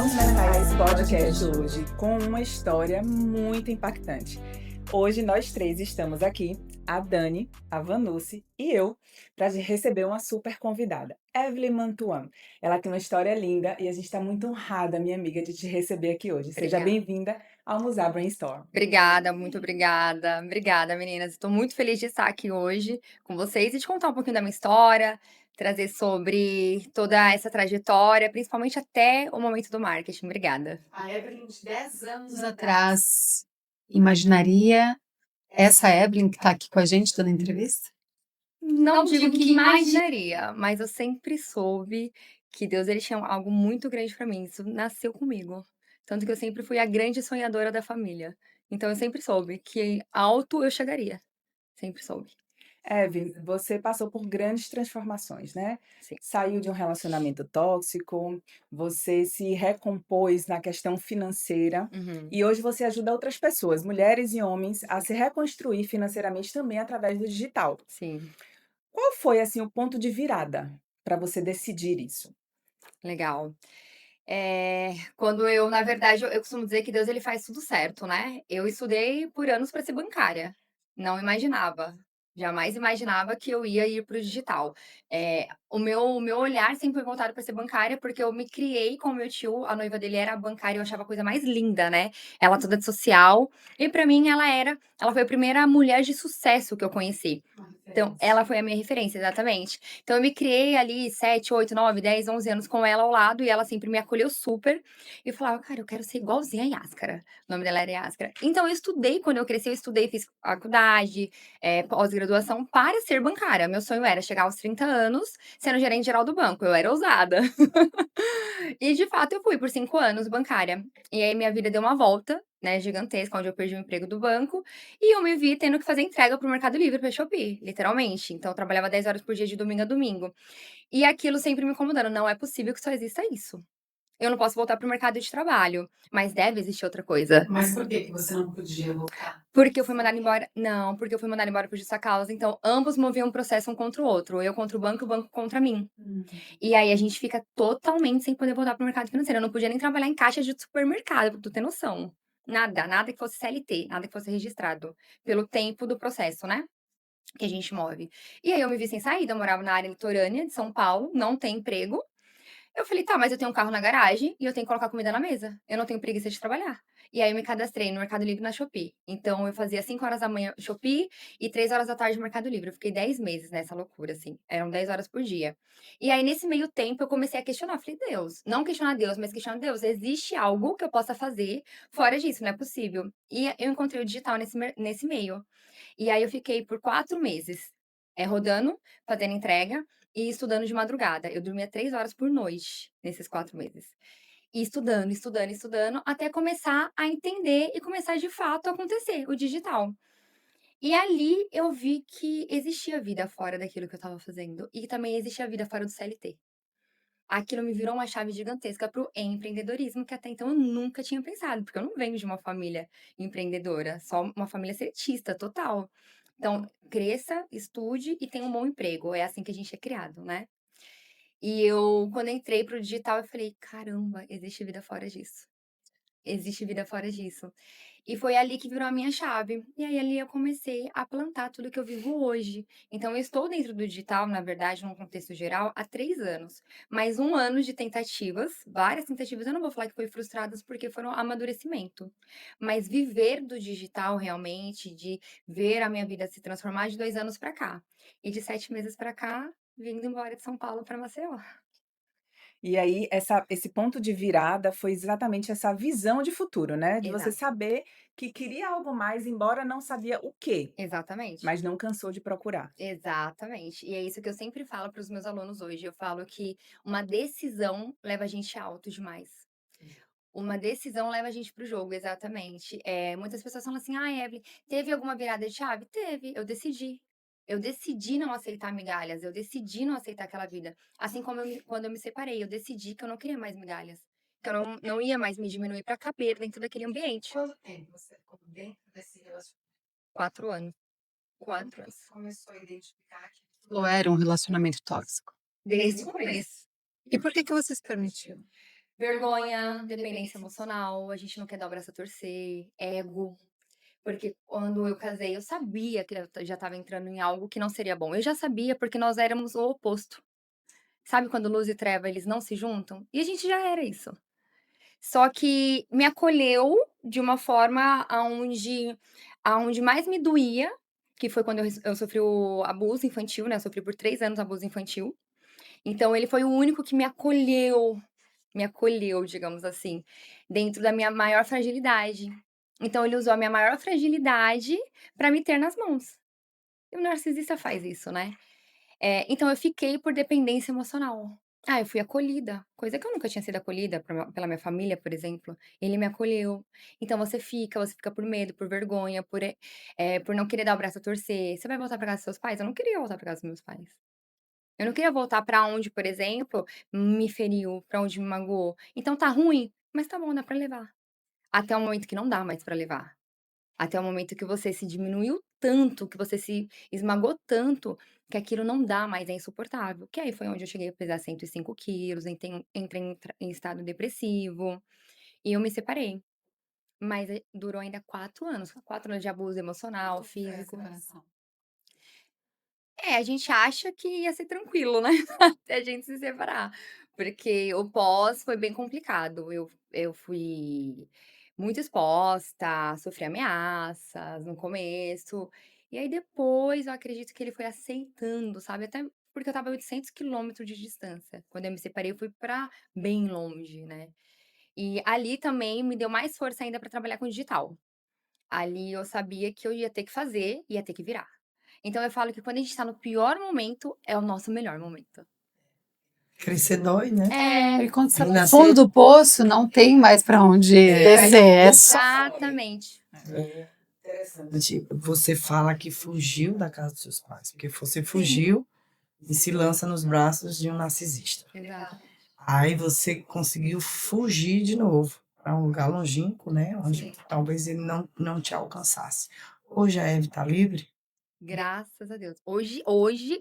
Vamos começar esse podcast hoje com uma história muito impactante. Hoje nós três estamos aqui, a Dani, a Vanucci e eu, para receber uma super convidada, Evelyn Mantuan. Ela tem uma história linda e a gente está muito honrada, minha amiga, de te receber aqui hoje. Seja Obrigada. bem-vinda ao Musar Brainstorm. Obrigada, muito obrigada. Obrigada, meninas. Estou muito feliz de estar aqui hoje com vocês e de contar um pouquinho da minha história, trazer sobre toda essa trajetória, principalmente até o momento do marketing. Obrigada. A Evelyn, de 10 anos atrás, imaginaria essa Evelyn que está aqui com a gente dando entrevista? Não digo que imaginaria, mas eu sempre soube que Deus ele tinha algo muito grande para mim. Isso nasceu comigo. Tanto que eu sempre fui a grande sonhadora da família. Então eu sempre soube que alto eu chegaria. Sempre soube. Evelyn, você passou por grandes transformações, né? Sim. Saiu de um relacionamento tóxico, você se recompôs na questão financeira Uhum. e hoje você ajuda outras pessoas, mulheres e homens, a se reconstruir financeiramente também através do digital. Sim. Qual foi, assim, o ponto de virada para você decidir isso? Legal. Quando eu na verdade, eu costumo dizer que Deus ele faz tudo certo, né. Eu estudei por anos para ser bancária, não imaginava, jamais imaginava que eu ia ir para o digital. O meu olhar sempre foi voltado para ser bancária, porque eu me criei com o meu tio, a noiva dele era bancária, eu achava a coisa mais linda, né, ela toda de social, e para mim ela foi a primeira mulher de sucesso que eu conheci. Então, ela foi a minha referência, exatamente. Então eu me criei ali 7, 8, 9, 10, 11 anos com ela ao lado e ela sempre me acolheu super. E eu falava: "Cara, eu quero ser igualzinha a Yáscara". O nome dela era Yáscara. Então eu estudei, quando eu cresci, eu estudei, fiz faculdade, pós-graduação para ser bancária. Meu sonho era chegar aos 30 anos sendo gerente geral do banco, eu era ousada. E de fato eu fui por 5 anos bancária. E aí minha vida deu uma volta, né, gigantesca, onde eu perdi o emprego do banco, e eu me vi tendo que fazer entrega para o Mercado Livre, pra Shopee, literalmente. Então eu trabalhava 10 horas por dia de domingo a domingo. E aquilo sempre me incomodando, não é possível que só exista isso. Eu não posso voltar para o mercado de trabalho, mas deve existir outra coisa. Mas por que você não podia voltar? Porque eu fui mandada embora não, porque eu fui mandada embora por justa causa, então ambos moviam um processo um contra o outro, eu contra o banco contra mim. E aí a gente fica totalmente sem poder voltar para o mercado financeiro, eu não podia nem trabalhar em caixa de supermercado, pra tu ter noção. Nada, nada que fosse CLT, nada que fosse registrado, pelo tempo do processo, né, que a gente move. E aí eu me vi sem saída, eu morava na área litorânea de São Paulo, não tem emprego. Eu falei: "Tá, mas eu tenho um carro na garagem e eu tenho que colocar comida na mesa, eu não tenho preguiça de trabalhar". E aí eu me cadastrei no Mercado Livre e na Shopee. Então eu fazia 5 horas da manhã Shopee e 3 horas da tarde no Mercado Livre. Eu fiquei 10 meses nessa loucura, assim, eram 10 horas por dia. E aí nesse meio tempo eu comecei a questionar, falei: "Deus", não questionar Deus, mas questionar: "Deus, existe algo que eu possa fazer fora disso, não é possível". E eu encontrei o digital nesse meio. E aí eu fiquei por 4 meses, rodando, fazendo entrega e estudando de madrugada. Eu dormia 3 horas por noite nesses 4 meses. E estudando, estudando, estudando, até começar a entender e começar de fato a acontecer, o digital. E ali eu vi que existia vida fora daquilo que eu estava fazendo e também existia vida fora do CLT. Aquilo me virou uma chave gigantesca para o empreendedorismo, que até então eu nunca tinha pensado, porque eu não venho de uma família empreendedora, só uma família seletista total. Então, cresça, estude e tenha um bom emprego, é assim que a gente é criado, né. E eu, quando entrei para o digital, eu falei: "Caramba, existe vida fora disso". Existe vida fora disso. E foi ali que virou a minha chave. E aí ali eu comecei a plantar tudo que eu vivo hoje. Então eu estou dentro do digital, na verdade, num contexto geral, há 3 anos. Mas 1 ano de tentativas, várias tentativas, eu não vou falar que foi frustradas, porque foram amadurecimento. Mas viver do digital realmente, de ver a minha vida se transformar de 2 anos para cá. E de 7 meses para cá, vindo embora de São Paulo para Maceió. E aí esse ponto de virada foi exatamente essa visão de futuro, né, de você Exato. saber que queria algo mais, embora não sabia o quê, Exatamente. mas não cansou de procurar. Exatamente. E é isso que eu sempre falo para os meus alunos hoje. Eu falo que uma decisão leva a gente alto demais. Uma decisão leva a gente para o jogo, exatamente. Muitas pessoas falam assim: "Ah, Evelyn, teve alguma virada de chave?" Teve, eu decidi. Eu decidi não aceitar migalhas, eu decidi não aceitar aquela vida. Assim como quando eu me separei, eu decidi que eu não queria mais migalhas, que eu não ia mais me diminuir para caber dentro daquele ambiente. Quanto tempo você ficou dentro desse relacionamento? 4 anos, Quando 4 anos. você começou a identificar que aquilo era um relacionamento tóxico? Desde o começo. E por que você se permitiu? Vergonha, dependência emocional, a gente não quer dar o braço a torcer, ego. Porque quando eu casei, eu sabia que eu já estava entrando em algo que não seria bom. Eu já sabia, porque nós éramos o oposto. Sabe quando luz e treva, eles não se juntam? E a gente já era isso. Só que me acolheu de uma forma aonde mais me doía, que foi quando eu sofri o abuso infantil, né, eu sofri por 3 anos abuso infantil. Então ele foi o único que me acolheu, digamos assim, dentro da minha maior fragilidade. Então ele usou a minha maior fragilidade para me ter nas mãos. E o narcisista faz isso, né. Então eu fiquei por dependência emocional. Eu fui acolhida, coisa que eu nunca tinha sido acolhida pela minha família, por exemplo. Ele me acolheu. Então você fica por medo, por vergonha, por não querer dar o braço a torcer. Você vai voltar pra casa dos seus pais? Eu não queria voltar pra casa dos meus pais. Eu não queria voltar pra onde, por exemplo, me feriu, pra onde me magoou. Então tá ruim, mas tá bom, dá pra levar. Até o momento que não dá mais pra levar. Até o momento que você se diminuiu tanto, que você se esmagou tanto, que aquilo não dá mais, é insuportável. Que aí foi onde eu cheguei a pesar 105 quilos, entrei em estado depressivo, e eu me separei. Mas durou ainda 4 anos, 4 anos de abuso emocional, físico. Separação. A gente acha que ia ser tranquilo, né, até a gente se separar, porque o pós foi bem complicado. Eu fui muito exposta, sofri ameaças no começo, e aí depois eu acredito que ele foi aceitando, sabe, até porque eu estava a 800 quilômetros de distância. Quando eu me separei, eu fui pra bem longe, né. E ali também me deu mais força ainda para trabalhar com digital. Ali eu sabia que eu ia ter que fazer, ia ter que virar. Então eu falo que quando a gente tá no pior momento, é o nosso melhor momento. Crescer dói, né? E quando você tá no Renascer. fundo do poço, não tem mais pra onde descer. É só. Exatamente. Interessante. Você fala que fugiu da casa dos seus pais, porque você fugiu e se lança nos braços de um narcisista. Exato. Aí você conseguiu fugir de novo para um lugar longínquo, né? Onde Sim. talvez ele não te alcançasse. Hoje a Eve está livre? Graças a Deus. Hoje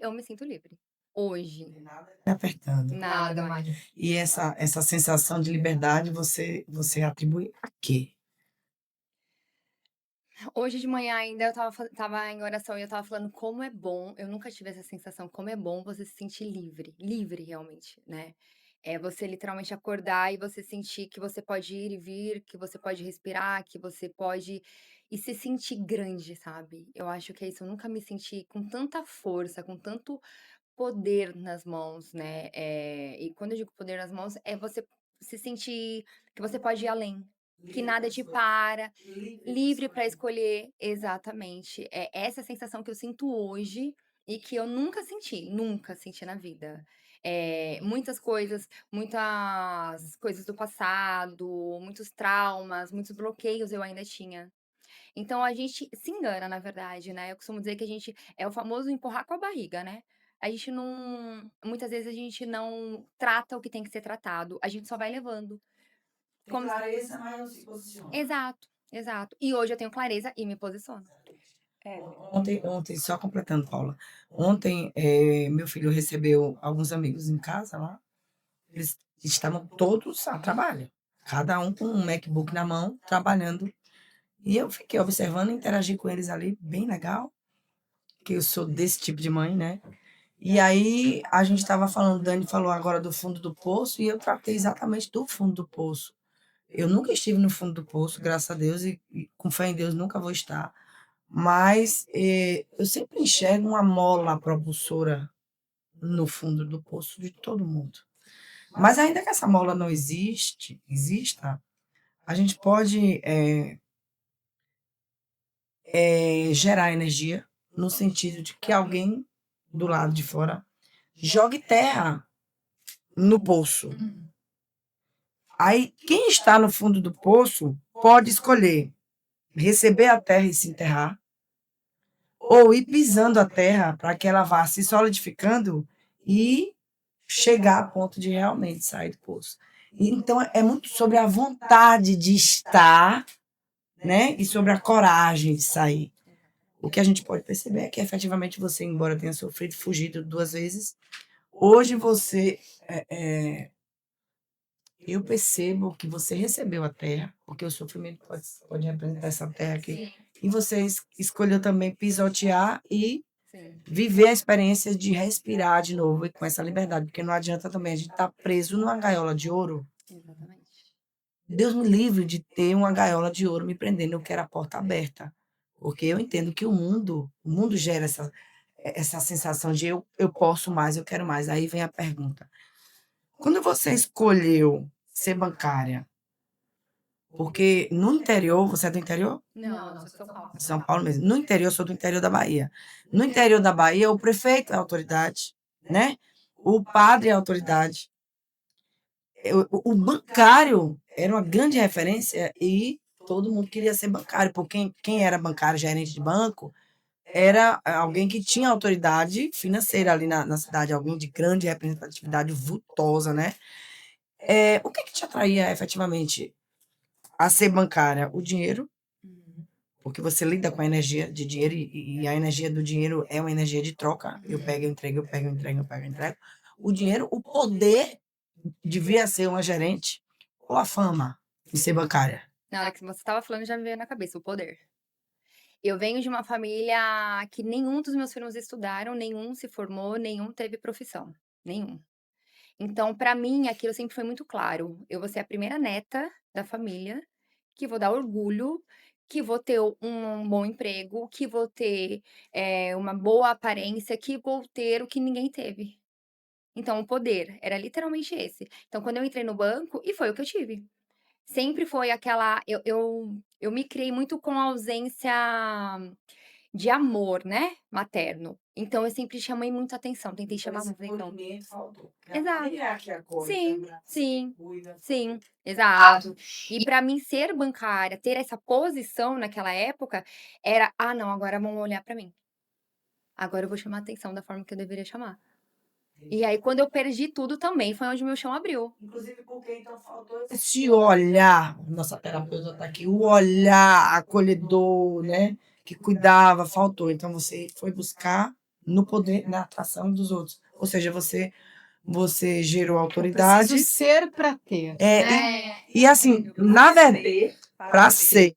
eu me sinto livre. Hoje. Nada me apertando. Nada mais. E essa sensação de liberdade você atribui a quê? Hoje de manhã ainda eu estava em oração e eu estava falando como é bom, eu nunca tive essa sensação, como é bom você se sentir livre, livre realmente, né. É você literalmente acordar e você sentir que você pode ir e vir, que você pode respirar, que você pode e se sentir grande, sabe. Eu acho que é isso, eu nunca me senti com tanta força, com tanto poder nas mãos, né. E quando eu digo poder nas mãos, é você se sentir que você pode ir além, que nada te para. Livre para escolher, exatamente. É essa sensação que eu sinto hoje e que eu nunca senti na vida. Muitas coisas do passado, muitos traumas, muitos bloqueios eu ainda tinha. Então a gente se engana, na verdade, né. Eu costumo dizer que a gente é o famoso empurrar com a barriga, né. A gente não muitas vezes a gente não trata o que tem que ser tratado, a gente só vai levando. Tem Como clareza, mas não se posiciona. Exato, exato. E hoje eu tenho clareza e me posiciono. É, Ontem, só completando, Paula. Ontem, meu filho recebeu alguns amigos em casa lá. Eles estavam todos a trabalho, cada um com um MacBook na mão, trabalhando. E eu fiquei observando e interagi com eles ali, bem legal, que eu sou desse tipo de mãe, né? E aí a gente estava falando, Dani falou agora do fundo do poço, e eu tratei exatamente do fundo do poço. Eu nunca estive no fundo do poço, graças a Deus, e com fé em Deus nunca vou estar. Mas eu sempre enxergo uma mola propulsora no fundo do poço de todo mundo. Mas ainda que essa mola não exista, a gente pode gerar energia no sentido de que alguém do lado de fora jogue terra no poço. Aí, quem está no fundo do poço pode escolher receber a terra e se enterrar, ou ir pisando a terra para que ela vá se solidificando e chegar a ponto de realmente sair do poço. Então, é muito sobre a vontade de estar, né? E sobre a coragem de sair. O que a gente pode perceber é que, efetivamente, você, embora tenha sofrido, fugido 2 vezes, hoje você Eu percebo que você recebeu a terra, porque o sofrimento pode representar essa terra aqui, Sim, e você escolheu também pisotear e sim. viver a experiência de respirar de novo e com essa liberdade, porque não adianta também a gente estar preso numa gaiola de ouro. Exatamente. Deus me livre de ter uma gaiola de ouro me prendendo, eu quero a porta aberta. Porque eu entendo que o mundo gera essa sensação de eu posso mais, eu quero mais. Aí vem a pergunta. Quando você escolheu ser bancária, porque no interior, você é do interior? Não, eu sou de São Paulo. São Paulo mesmo. No interior, eu sou do interior da Bahia. No interior da Bahia, o prefeito é a autoridade, né? O padre é a autoridade. O bancário era uma grande referência e todo mundo queria ser bancário, porque quem era bancário, gerente de banco, era alguém que tinha autoridade financeira ali na cidade, alguém de grande representatividade vultosa, né? O que te atraía efetivamente a ser bancária? O dinheiro, Uhum. porque você lida com a energia de dinheiro e a energia do dinheiro é uma energia de troca. Eu pego, eu entrego, eu pego, eu entrego, eu pego, eu entrego. O dinheiro, o poder devia ser uma gerente ou a fama de ser bancária? Na hora que você estava falando, já me veio na cabeça o poder. Eu venho de uma família que nenhum dos meus filhos estudaram, nenhum se formou, nenhum teve profissão, nenhum. Então, para mim, aquilo sempre foi muito claro. Eu vou ser a primeira neta da família, que vou dar orgulho, que vou ter um bom emprego, que vou ter, uma boa aparência, que vou ter o que ninguém teve. Então, o poder era literalmente esse. Então, quando eu entrei no banco, e foi o que eu tive. Sempre foi aquela eu me criei muito com a ausência de amor, né, materno. Então eu sempre chamei muita atenção, tentei chamar muita atenção. Faltou. Exato. É aqui a coisa, Sim, abraça, sim, cuida. sim, exato. E para mim ser bancária, ter essa posição naquela época, era: "Ah não, agora vão olhar para mim. Agora eu vou chamar atenção da forma que eu deveria chamar". E aí quando eu perdi tudo também, foi onde meu chão abriu. Inclusive porque então faltou esse olhar, nossa terapeuta está aqui, o olhar acolhedor, né, que cuidava, faltou. Então você foi buscar no poder, na atração dos outros. Ou seja, você gerou Eu autoridade. preciso ser para ter, É, né? e assim, na verdade, para ser,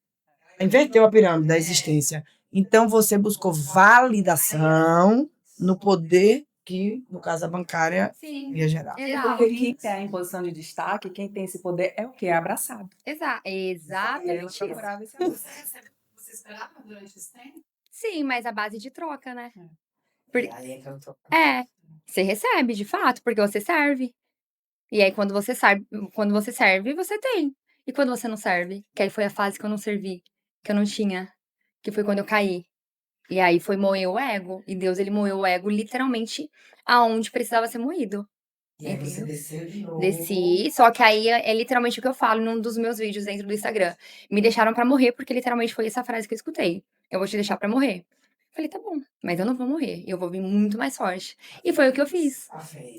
inverteu a pirâmide da existência. Então você buscou validação no poder que, no caso, a bancária Sim, ia gerar. exato. Porque quem está em posição de destaque, quem tem esse poder é o quê? É abraçado. E ela Exatamente isso. procurava esse amor. Você esperava durante esse tempo? Sim, mas a base de troca, né. E aí é que eu tô. É, você recebe de fato, porque você serve. E aí quando você serve, você tem. E quando você não serve? Que aí foi a fase que eu não servi, que eu não tinha, que foi quando eu caí. E aí foi moer o ego, e Deus ele moeu o ego literalmente aonde precisava ser moído, E aí você entendeu? desceu de novo. Desci, só que aí é literalmente o que eu falo num dos meus vídeos dentro do Instagram. Me deixaram pra morrer, porque literalmente foi essa frase que eu escutei: "Eu vou te deixar pra morrer". Falei: "Tá bom, mas eu não vou morrer, eu vou vir muito mais forte". E foi o que eu fiz. A fé.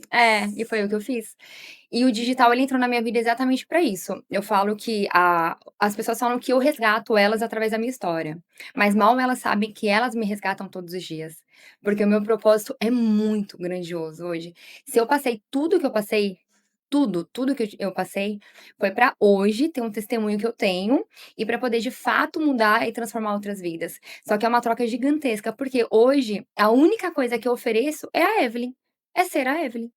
E foi o que eu fiz. E o digital ele entrou na minha vida exatamente pra isso. Eu falo que as pessoas falam que eu resgato elas através da minha história, mas mal elas sabem que elas me resgatam todos os dias, porque o meu propósito é muito grandioso hoje. Se eu passei tudo que eu passei, tudo que eu passei, foi pra hoje ter um testemunho que eu tenho e pra poder de fato mudar e transformar outras vidas. Só que é uma troca gigantesca, porque hoje a única coisa que eu ofereço é a Evelyn, é ser a Evelyn.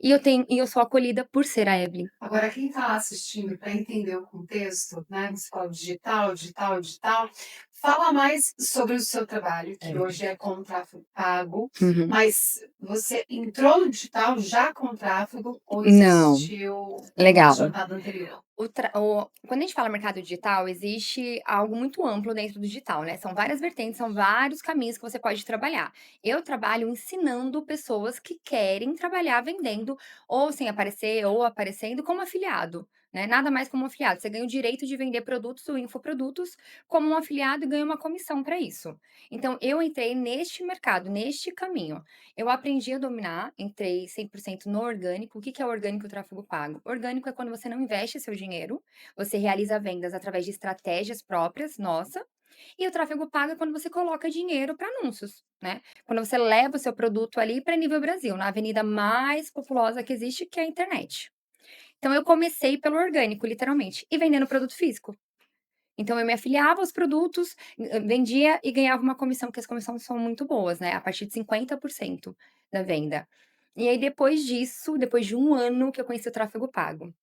E eu sou acolhida por ser a Evelyn. Agora, quem está assistindo para entender o contexto, né? Você fala digital, digital, digital. Fala mais sobre o seu trabalho, que hoje é com tráfego pago, Uhum. mas você entrou no digital já com tráfego ou Não. existiu Legal. jornada anterior? Quando a gente fala mercado digital, existe algo muito amplo dentro do digital, né? São várias vertentes, são vários caminhos que você pode trabalhar. Eu trabalho ensinando pessoas que querem trabalhar vendendo, ou sem aparecer, ou aparecendo como afiliado, né? Nada mais como afiliado. Você ganha o direito de vender produtos ou infoprodutos como um afiliado e ganha uma comissão para isso. Então, eu entrei neste mercado, neste caminho. Eu aprendi a dominar, entrei 100% no orgânico. O que que é orgânico e o tráfego pago? Orgânico é quando você não investe seu dinheiro, você realiza vendas através de estratégias próprias, nossa. E o tráfego pago é quando você coloca dinheiro para anúncios, né? Quando você leva o seu produto ali para nível Brasil, na avenida mais populosa que existe, que é a internet. Então eu comecei pelo orgânico, literalmente, e vendendo produto físico. Então eu me afiliava aos produtos, vendia e ganhava uma comissão, porque as comissões são muito boas, né, a partir de 50% da venda. E aí depois disso, depois de 1 ano que eu conheci o tráfego pago.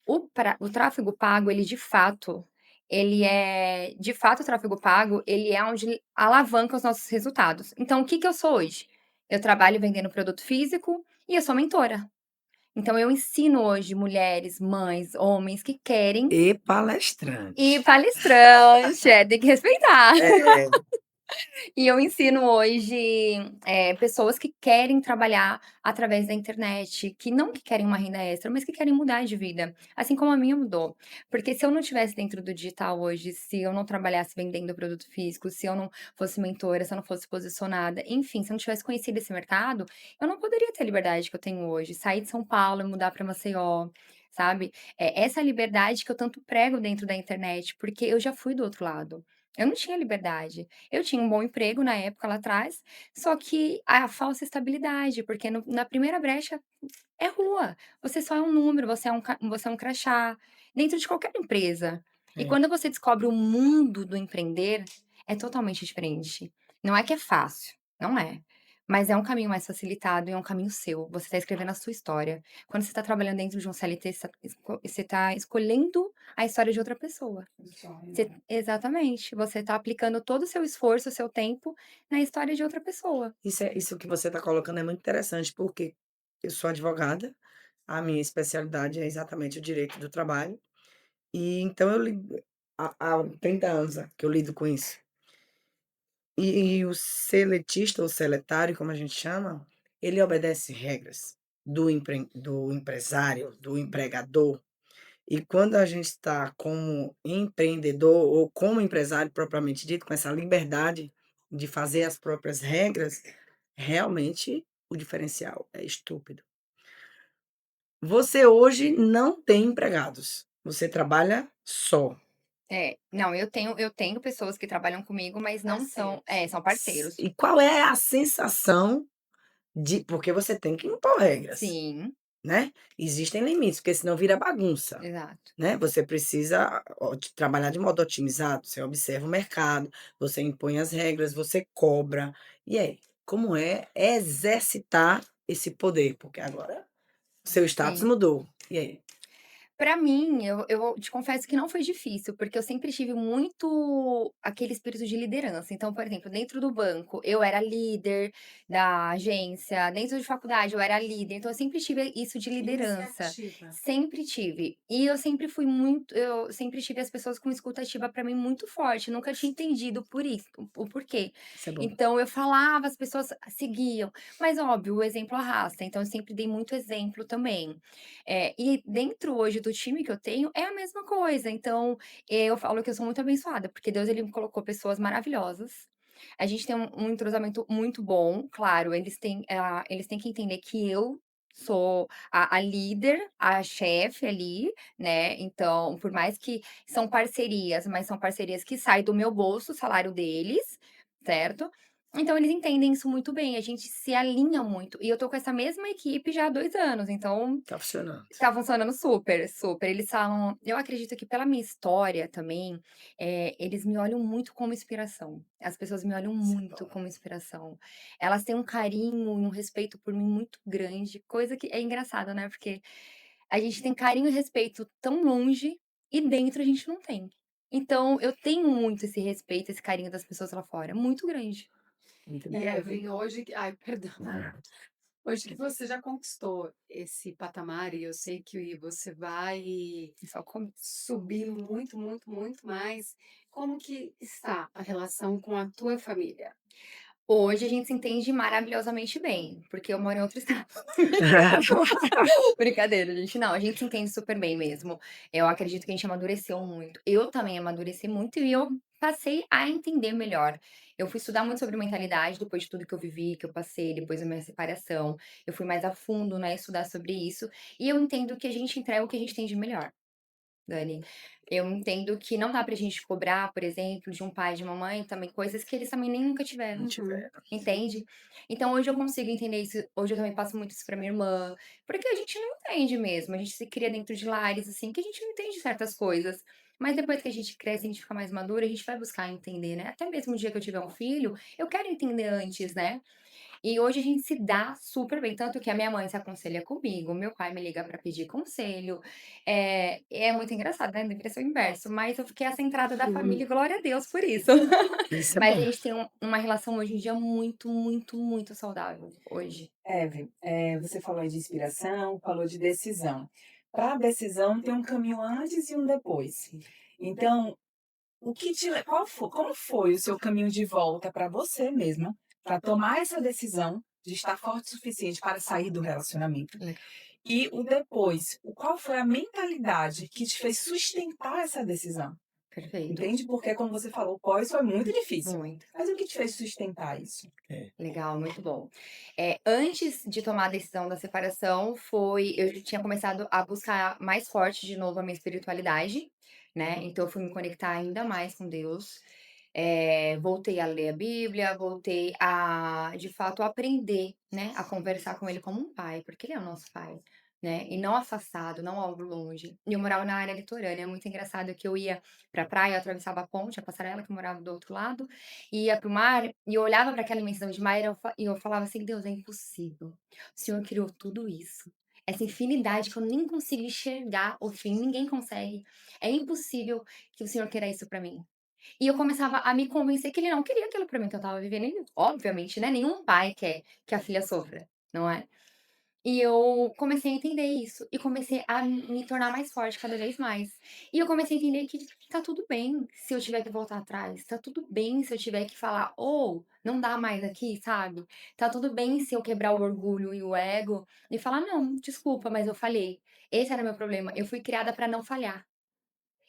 O tráfego pago, ele de fato o tráfego pago, ele é onde alavanca os nossos resultados. Então o que que eu sou hoje? Eu trabalho vendendo produto físico e eu sou mentora. Então eu ensino hoje mulheres, mães, homens que querem E ir palestrante. palestrante, tem que respeitar. É, E eu ensino hoje, pessoas que querem trabalhar através da internet, que querem uma renda extra, mas que querem mudar de vida, assim como a minha mudou. Porque se eu não estivesse dentro do digital hoje, se eu não trabalhasse vendendo produto físico, se eu não fosse mentora, se eu não fosse posicionada, enfim, se eu não tivesse conhecido esse mercado, eu não poderia ter a liberdade que eu tenho hoje, sair de São Paulo e mudar para Maceió, sabe. Essa liberdade que eu tanto prego dentro da internet, porque eu já fui do outro lado. Eu não tinha liberdade. Eu tinha um bom emprego na época lá atrás, só que a falsa estabilidade, porque na primeira brecha é rua, você só é um número, você é um crachá, dentro de qualquer empresa. E é. quando você descobre o mundo do empreender, é totalmente diferente. Não é que é fácil, não é. Mas é um caminho mais facilitado e é um caminho seu. Você está escrevendo a sua história. Quando você está trabalhando dentro de um CLT, você tá escolhendo a história de outra pessoa. Exatamente, você está aplicando todo o seu esforço, o seu tempo na história de outra pessoa. Isso que você está colocando é muito interessante, porque eu sou advogada, a minha especialidade é exatamente o direito do trabalho, e então eu lido há 30 anos que eu lido com isso. E o seletista ou seletário, como a gente chama, ele obedece regras do empresário, do empregador. E quando a gente está como empreendedor ou como empresário propriamente dito, com essa liberdade de fazer as próprias regras, realmente o diferencial é estúpido. Você hoje não tem empregados, você trabalha só. Não, eu tenho pessoas que trabalham comigo, mas não são parceiros. E qual é a sensação de porque você tem que impor regras, Sim, né? Existem limites, porque senão vira bagunça. exato. Né, você precisa trabalhar de modo otimizado, você observa o mercado, você impõe as regras, você cobra. E aí, como é exercitar esse poder? Porque agora o seu status Sim. mudou. E aí? Pra mim, eu te confesso que não foi difícil, porque eu sempre tive muito aquele espírito de liderança. Então, por exemplo, dentro do banco, eu era líder da agência, dentro de faculdade eu era líder, então eu sempre tive isso de liderança. Iniciativa. Sempre tive. E eu sempre tive as pessoas com escuta ativa pra mim muito forte, nunca tinha entendido por isso, o porquê. Isso é bom. Então eu falava, as pessoas seguiam. Mas óbvio, o exemplo arrasta, então eu sempre dei muito exemplo também. E dentro hoje do time que eu tenho, é a mesma coisa. Então, eu falo que eu sou muito abençoada, porque Deus ele me colocou pessoas maravilhosas. A gente tem um entrosamento muito bom, claro, eles têm que entender que eu sou a líder, a chefe ali, né, então, por mais que são parcerias, mas são parcerias que saem do meu bolso, o salário deles, certo? Então eles entendem isso muito bem, a gente se alinha muito. E eu tô com essa mesma equipe já há 2 anos, então Tá funcionando. tá funcionando super, super. Eles falam eu acredito que pela minha história também, eles me olham muito como inspiração. As pessoas me olham Isso é muito bom. como inspiração. Elas têm um carinho e um respeito por mim muito grande, coisa que é engraçado, né, porque a gente tem carinho e respeito tão longe e dentro a gente não tem. Então eu tenho muito esse respeito, esse carinho das pessoas lá fora, muito grande. Muito bom. Vem hoje ai, perdão. Hoje que você já conquistou esse patamar e eu sei que você vai Só com subir muito, muito, muito mais, como que está a relação com a tua família? Hoje a gente se entende maravilhosamente bem, porque eu moro em outro estado. Brincadeira, gente. Não, a gente se entende super bem mesmo. Eu acredito que a gente amadureceu muito. Eu também amadureci muito e eu passei a entender melhor. Eu fui estudar muito sobre mentalidade depois de tudo que eu vivi, que eu passei, depois da minha separação. Eu fui mais a fundo, né, estudar sobre isso. E eu entendo que a gente entrega o que a gente tem de melhor. Dani. Eu entendo que não dá pra gente cobrar, por exemplo, de um pai, de uma mãe, também coisas que eles também nem nunca tiveram. Não Uhum. tiver. Entende? Então hoje eu consigo entender isso, hoje eu também passo muito isso pra minha irmã, porque a gente não entende mesmo, a gente se cria dentro de lares, assim, que a gente não entende certas coisas. Mas depois que a gente cresce, a gente fica mais madura, a gente vai buscar entender, né? Até mesmo o dia que eu tiver um filho, eu quero entender antes, né? E hoje a gente se dá super bem, tanto que a minha mãe se aconselha comigo, meu pai me liga pra pedir conselho. É muito engraçado, né? Deveria ser o inverso, mas eu fiquei a centrada da família, e glória a Deus por isso. Isso é Mas a bom. gente tem uma relação hoje em dia muito, muito, muito saudável, hoje. Eve, você falou aí de inspiração, falou de decisão. Para a decisão tem um caminho antes e um depois. Então, o que te le qual fo como foi o seu caminho de volta para você mesma, para tomar essa decisão de estar forte o suficiente para sair do relacionamento? Legal. E o depois, qual foi a mentalidade que te fez sustentar essa decisão? Perfeito. Entende? Porque como você falou, o pós foi muito difícil, Muito. mas o que te fez sustentar isso? É. Legal, muito bom. Antes de tomar a decisão da separação, eu já tinha começado a buscar mais forte de novo a minha espiritualidade, né? Então eu fui me conectar ainda mais com Deus. Voltei a ler a Bíblia, voltei a, de fato, aprender, né? A conversar com Ele como um pai, porque Ele é o nosso pai, né? E não afastado, não algo longe. E eu morava na área litorânea, é muito engraçado que eu ia pra praia, eu atravessava a ponte, a passarela, que eu morava do outro lado, ia para o mar e eu olhava para aquela imensidão de mar e eu falava assim: "Deus, é impossível. O Senhor criou tudo isso. Essa infinidade que eu nem consigo enxergar o fim, ninguém consegue. É impossível que o Senhor queira isso para mim". E eu começava a me convencer que Ele não queria aquilo para mim que eu estava vivendo. E, obviamente, né, nenhum pai quer que a filha sofra, não é? E eu comecei a entender isso, e comecei a me tornar mais forte cada vez mais. E eu comecei a entender que tá tudo bem se eu tiver que voltar atrás, tá tudo bem se eu tiver que falar: "Ou, não dá mais aqui", sabe. Tá tudo bem se eu quebrar o orgulho e o ego e falar: "Não, desculpa, mas eu falhei". Esse era meu problema, eu fui criada pra não falhar.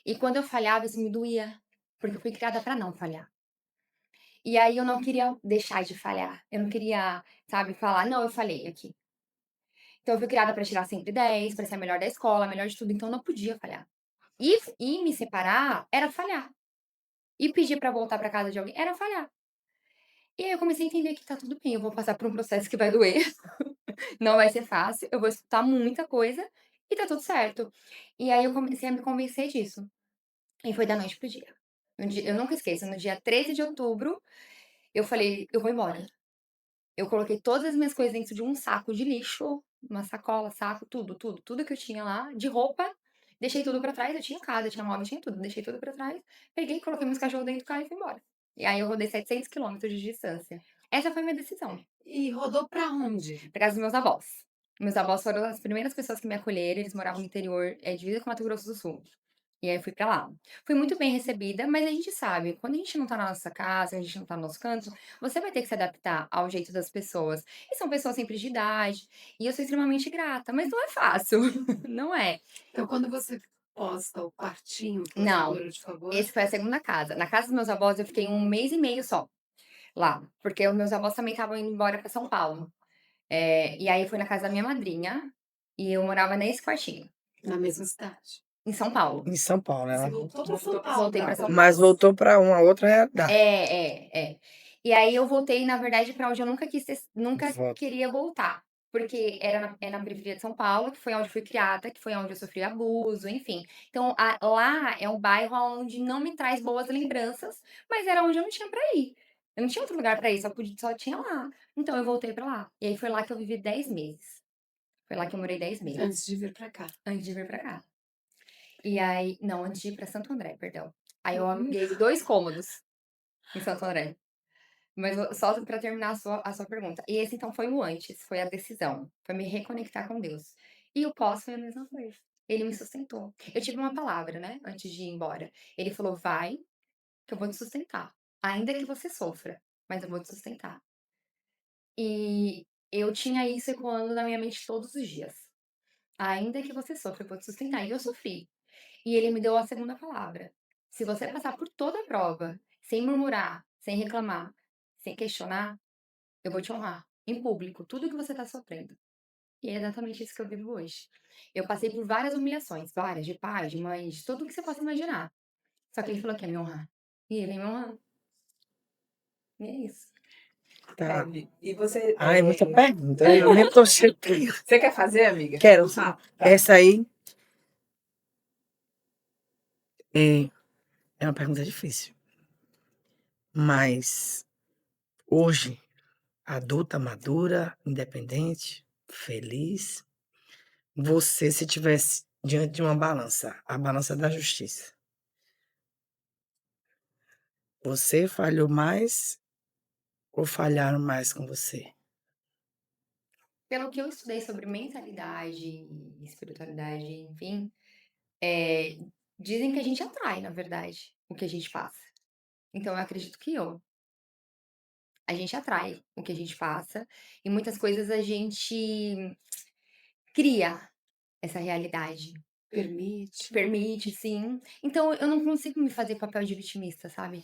E quando eu falhava, isso me doía, porque eu fui criada pra não falhar. E aí eu não queria deixar de falhar, eu não queria, sabe, falar: "Não, eu falhei aqui". Então eu fui criada pra tirar sempre 10, pra ser a melhor da escola, a melhor de tudo, então eu não podia falhar. E me separar era falhar. E pedir pra voltar pra casa de alguém era falhar. E aí eu comecei a entender que tá tudo bem, eu vou passar por um processo que vai doer, não vai ser fácil, eu vou escutar muita coisa e tá tudo certo. E aí eu comecei a me convencer disso. E foi da noite para o dia. Eu nunca esqueço, no dia 13 de outubro, eu falei: "Eu vou embora". Eu coloquei todas as minhas coisas dentro de um saco de lixo, uma sacola, saco, tudo, tudo, tudo que eu tinha lá, de roupa, deixei tudo pra trás, eu tinha casa, tinha móvel, tinha tudo, deixei tudo pra trás, peguei, coloquei meus cachorros dentro do carro e fui embora. E aí eu rodei 700 quilômetros de distância. Essa foi a minha decisão, E rodou pra onde? pra casa dos meus avós. Meus avós foram as primeiras pessoas que me acolheram, eles moravam no interior, divisa com Mato Grosso do Sul. E aí eu fui pra lá. Fui muito bem recebida, mas a gente sabe, quando a gente não tá na nossa casa, a gente não tá no nosso canto, você vai ter que se adaptar ao jeito das pessoas. E são pessoas sempre de idade, e eu sou extremamente grata, mas não é fácil, não é. Então, quando você posta o quartinho que você Não, morou de favor, esse foi a segunda casa. Na casa dos meus avós eu fiquei um mês e meio só, lá, porque os meus avós também estavam indo embora pra São Paulo. E aí eu fui na casa da minha madrinha, e eu morava nesse quartinho, na mesma cidade. em São Paulo. Em São Paulo, Você ela voltou pra São Voltou pra Paulo, Voltei pra então. São Paulo. mas voltou para uma outra realidade. É. E aí eu voltei, na verdade, pra onde eu nunca Volta. queria voltar, porque é na periferia de São Paulo, que foi onde fui criada, que foi onde eu sofri abuso, enfim. Então lá é um bairro onde não me traz boas lembranças, mas era onde eu não tinha pra ir. Eu não tinha outro lugar pra ir, só tinha lá. Então eu voltei pra lá. E aí foi lá que eu vivi 10 meses. Foi lá que eu morei 10 meses, Antes de vir pra cá. antes de vir pra cá. E aí não, antes de ir pra Santo André, perdão. Aí eu aluguei 2 cômodos em Santo André. Mas só para terminar a sua pergunta. E esse então foi o antes, foi a decisão, foi me reconectar com Deus. E o pós foi a mesma coisa. Ele me sustentou. Eu tive uma palavra, né, antes de ir embora. Ele falou: "Vai, que eu vou te sustentar. Ainda que você sofra, mas eu vou te sustentar". E eu tinha isso ecoando na minha mente todos os dias. "Ainda que você sofra, eu vou te sustentar". E eu sofri. E ele me deu a segunda palavra. Se você passar por toda a prova, sem murmurar, sem reclamar, sem questionar, eu vou te honrar, em público, tudo que você está sofrendo. E é exatamente isso que eu vivo hoje. Eu passei por várias humilhações, várias, de pai, de mãe, de tudo que você possa imaginar. Só que ele falou que ia me honrar. E ele me honrou. E é isso. Tá. E você, Ai, muita pergunta. Eu nem tô cheio. você quer fazer, amiga? Quero. Essa aí é, é uma pergunta difícil. Mas hoje, adulta, madura, independente, feliz, você, se tivesse diante de uma balança, a balança da justiça, você falhou mais ou falharam mais com você? Pelo que eu estudei sobre mentalidade, espiritualidade, enfim, dizem que a gente atrai, na verdade, o que a gente passa. Então eu acredito que a gente atrai o que a gente passa e muitas coisas a gente cria essa realidade. Permite. Permite, sim. Então eu não consigo me fazer papel de vitimista, sabe?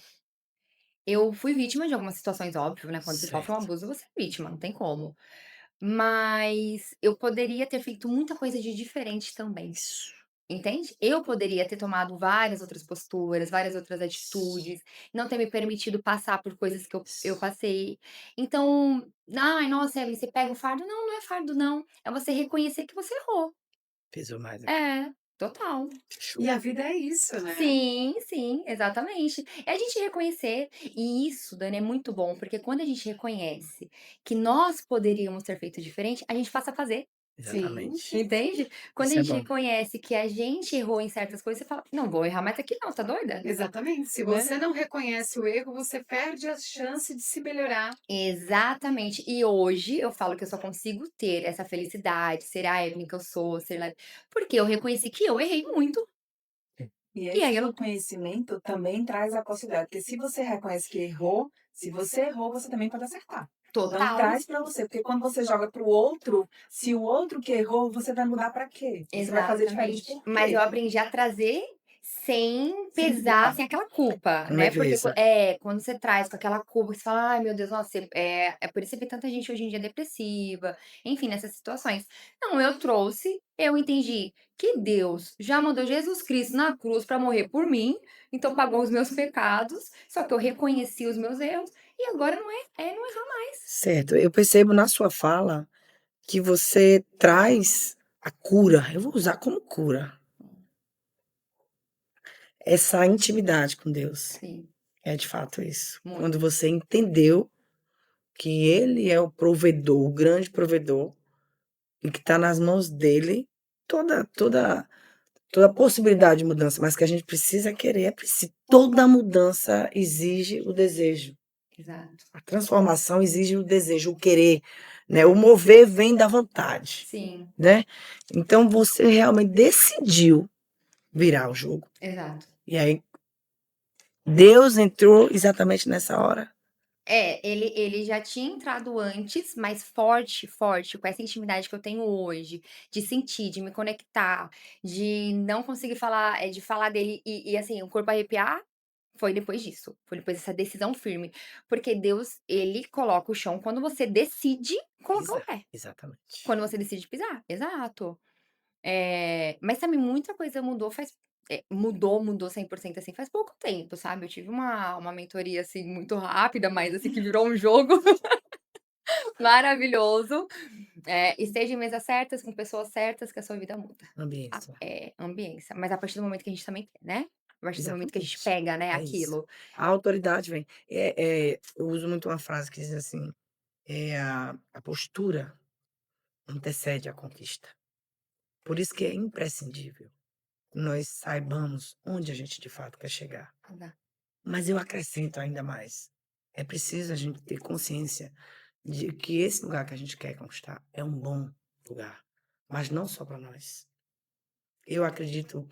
Eu fui vítima de algumas situações, óbvio, né? Quando você sofre um Certo. abuso, você é vítima, não tem como. Mas eu poderia ter feito muita coisa de diferente também. Isso. Entende? Eu poderia ter tomado várias outras posturas, várias outras atitudes, não ter me permitido passar por coisas que eu passei. Então, ai, nossa, Evelyn, você pega o fardo? Não, não é fardo, não. É você reconhecer que você errou. Pesou mais aqui. É, total. Show. E a vida é isso, né? Sim, sim, exatamente. É a gente reconhecer. E isso, Dani, é muito bom, porque quando a gente reconhece que nós poderíamos ter feito diferente, a gente passa a fazer. Exatamente. Entende? Quando a Isso é gente bom. reconhece que a gente errou em certas coisas, você fala: "Não vou errar mais aqui não, tá doida?". Exatamente. Se Né? você não reconhece o erro, você perde a chance de se melhorar. Exatamente. E hoje eu falo que eu só consigo ter essa felicidade, ser a Evelyn que eu sou, ser a porque eu reconheci que eu errei muito. E E aí esse eu não reconhecimento também traz a possibilidade, porque se você reconhece que errou, se você errou, você também pode acertar. Então total. traz para você, porque quando você joga para o outro, se o outro que errou, você vai mudar para quê? Você vai fazer diferente Exatamente. por Mas quê? eu aprendi a trazer sem Sem pesar, culpa. sem aquela culpa, Com né, porque leveza. quando você traz com aquela culpa, você fala: "Ai, meu Deus, nossa", é por isso que vê tanta gente hoje em dia depressiva, enfim, nessas situações. Não, eu trouxe, eu entendi que Deus já mandou Jesus Cristo na cruz para morrer por mim, então pagou os meus pecados, só que eu reconheci os meus erros e agora não errar mais. Certo. Eu percebo na sua fala que você traz a cura. Eu vou usar como cura. Essa intimidade com Deus. Sim, É de fato isso. muito. Quando você entendeu que Ele é o provedor, o grande provedor, e que está nas mãos dele toda possibilidade de mudança, mas que a gente precisa querer, é preciso. Toda mudança exige o desejo. Exato. A transformação exige o desejo, o querer, né? O mover vem da vontade, Sim, né? Então você realmente decidiu virar o jogo. exato. E aí Deus entrou exatamente nessa hora. Ele já tinha entrado antes, mas forte, forte, com essa intimidade que eu tenho hoje, de sentir, de me conectar, de não conseguir falar, de falar dele e assim, o corpo arrepiar, foi depois disso, foi depois dessa decisão firme. Porque Deus, ele coloca o chão quando você decide colocar o pé, Exatamente. quando você decide pisar, exato. Mas também muita coisa mudou mudou 100% assim, faz pouco tempo, sabe. Eu tive uma mentoria, assim, muito rápida, mas assim, que virou um jogo maravilhoso. Esteja em mesas certas, com pessoas certas, que a sua vida muda. Ambiente. Ambiência, mas a partir do momento que a gente também quer, né. A partir do momento que a gente Exatamente. pega, né, É isso. aquilo. A autoridade vem. Eu uso muito uma frase que diz assim: a postura antecede a conquista. Por isso que é imprescindível que nós saibamos onde a gente de fato quer chegar. Exato. Mas eu acrescento ainda mais. É preciso a gente ter consciência de que esse lugar que a gente quer conquistar é um bom lugar, mas não só para nós. Eu acredito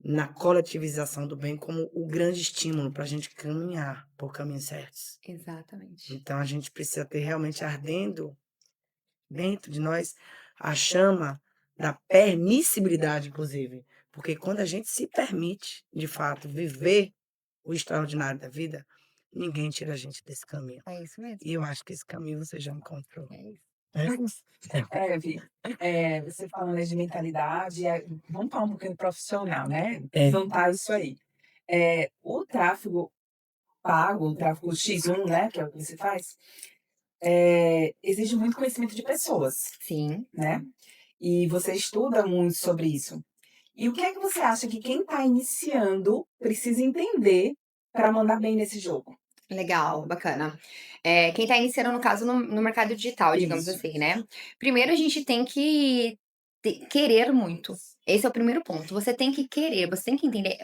na coletivização do bem como o grande estímulo para a gente caminhar por caminhos certos. Exatamente. Então a gente precisa ter realmente ardendo dentro de nós a chama da permissibilidade, inclusive. Porque quando a gente se permite, de fato, viver o extraordinário da vida, ninguém tira a gente desse caminho. É isso mesmo, E eu acho que esse caminho você já encontrou. é isso. Vi, você falando aí de mentalidade, vamos falar um pouquinho profissional, né? É. Juntar isso aí. O tráfego pago, o tráfego X1, né, que é o que você faz, exige muito conhecimento de pessoas, Sim. né? E você estuda muito sobre isso. E o que é que você acha que quem está iniciando precisa entender para mandar bem nesse jogo? Legal, bacana. Quem está iniciando, no caso, no mercado digital, digamos Isso. assim, né? Primeiro a gente tem que querer muito. Esse é o primeiro ponto. Você tem que querer, você tem que entender.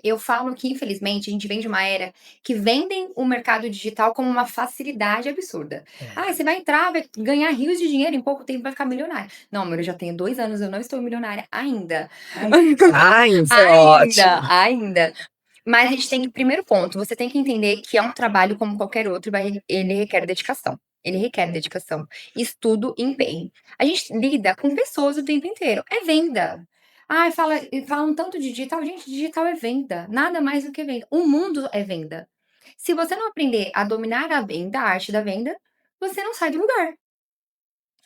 Eu falo que, infelizmente, a gente vem de uma era que vendem o mercado digital como uma facilidade absurda. Ah, você vai entrar, vai ganhar rios de dinheiro, em pouco tempo vai ficar milionária. Não, amor, eu já tenho 2 anos, eu não estou milionária ainda. Isso é ótimo. Ainda. Mas a gente tem que, primeiro ponto, você tem que entender que é um trabalho como qualquer outro, ele requer dedicação. Ele requer dedicação, estudo e empenho. A gente lida com pessoas o tempo inteiro. É venda. Ah, falam tanto de digital. Gente, digital é venda. Nada mais do que venda. O mundo é venda. Se você não aprender a dominar a venda, a arte da venda, você não sai do lugar.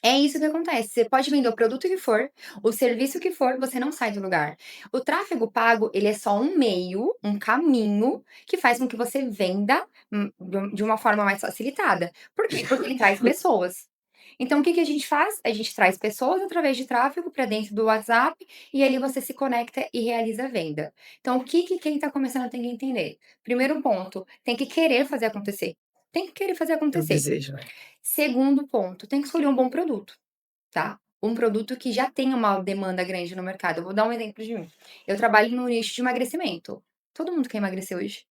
É isso que acontece. Você pode vender o produto que for, o serviço que for, você não sai do lugar. O tráfego pago, ele é só um meio, um caminho que faz com que você venda de uma forma mais facilitada. Por quê? Porque ele traz pessoas. Então, o que que a gente faz? A gente traz pessoas através de tráfego para dentro do WhatsApp e ali você se conecta e realiza a venda. Então, o que que quem está começando tem que entender? Primeiro ponto, tem que querer fazer acontecer. Tem que querer fazer Eu acontecer. desejo, né? Segundo ponto, tem que escolher um bom produto, tá? Um produto que já tenha uma demanda grande no mercado. Eu vou dar um exemplo de mim. Eu trabalho no nicho de emagrecimento. Todo mundo quer emagrecer hoje.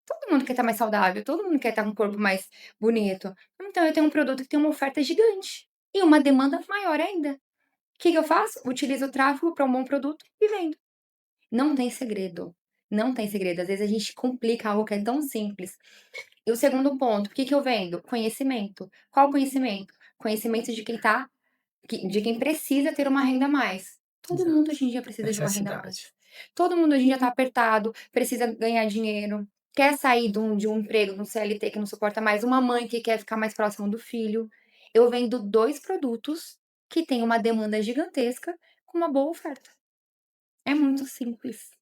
Todo mundo quer estar mais saudável, todo mundo quer estar com um corpo mais bonito. Então eu tenho um produto que tem uma oferta gigante e uma demanda maior ainda. O que que eu faço? Utilizo o tráfego para um bom produto e vendo. Não tem segredo. Não tem segredo. Às vezes a gente complica algo que é tão simples. E o segundo ponto, o que que eu vendo? Conhecimento. Qual conhecimento? Conhecimento de quem tá de quem precisa ter uma renda a mais. Todo mundo hoje em dia precisa de uma renda a mais. Necessidade. Todo mundo hoje em dia tá apertado, precisa ganhar dinheiro, quer sair de um emprego, de um CLT que não suporta mais, uma mãe que quer ficar mais próxima do filho. Eu vendo 2 produtos que têm uma demanda gigantesca com uma boa oferta. É muito simples.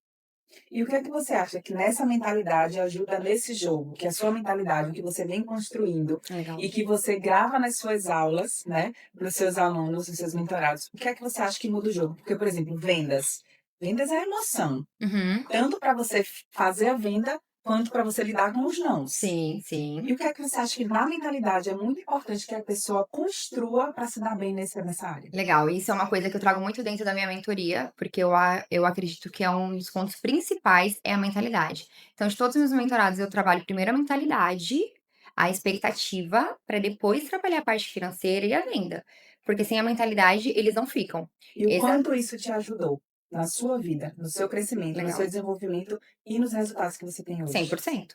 E o que é que você acha que nessa mentalidade ajuda nesse jogo, que é a sua mentalidade, o que você vem construindo Legal. e que você grava nas suas aulas, né, para os seus alunos, os seus mentorados. O que é que você acha que muda o jogo? Porque, por exemplo, vendas. Vendas é emoção, Uhum. tanto para você fazer a venda, quanto para você lidar com os nãos. Sim, sim. E o que é que você acha que na mentalidade é muito importante que a pessoa construa para se dar bem nessa área? Legal, isso é uma coisa que eu trago muito dentro da minha mentoria, porque eu acredito que é um dos pontos principais é a mentalidade. Então, de todos os meus mentorados, eu trabalho primeiro a mentalidade, a expectativa, para depois trabalhar a parte financeira e a venda. Porque sem a mentalidade, eles não ficam. E o Essa quanto isso te ajudou na sua vida, no seu crescimento, no seu legal. desenvolvimento e nos resultados que você tem hoje? 100%.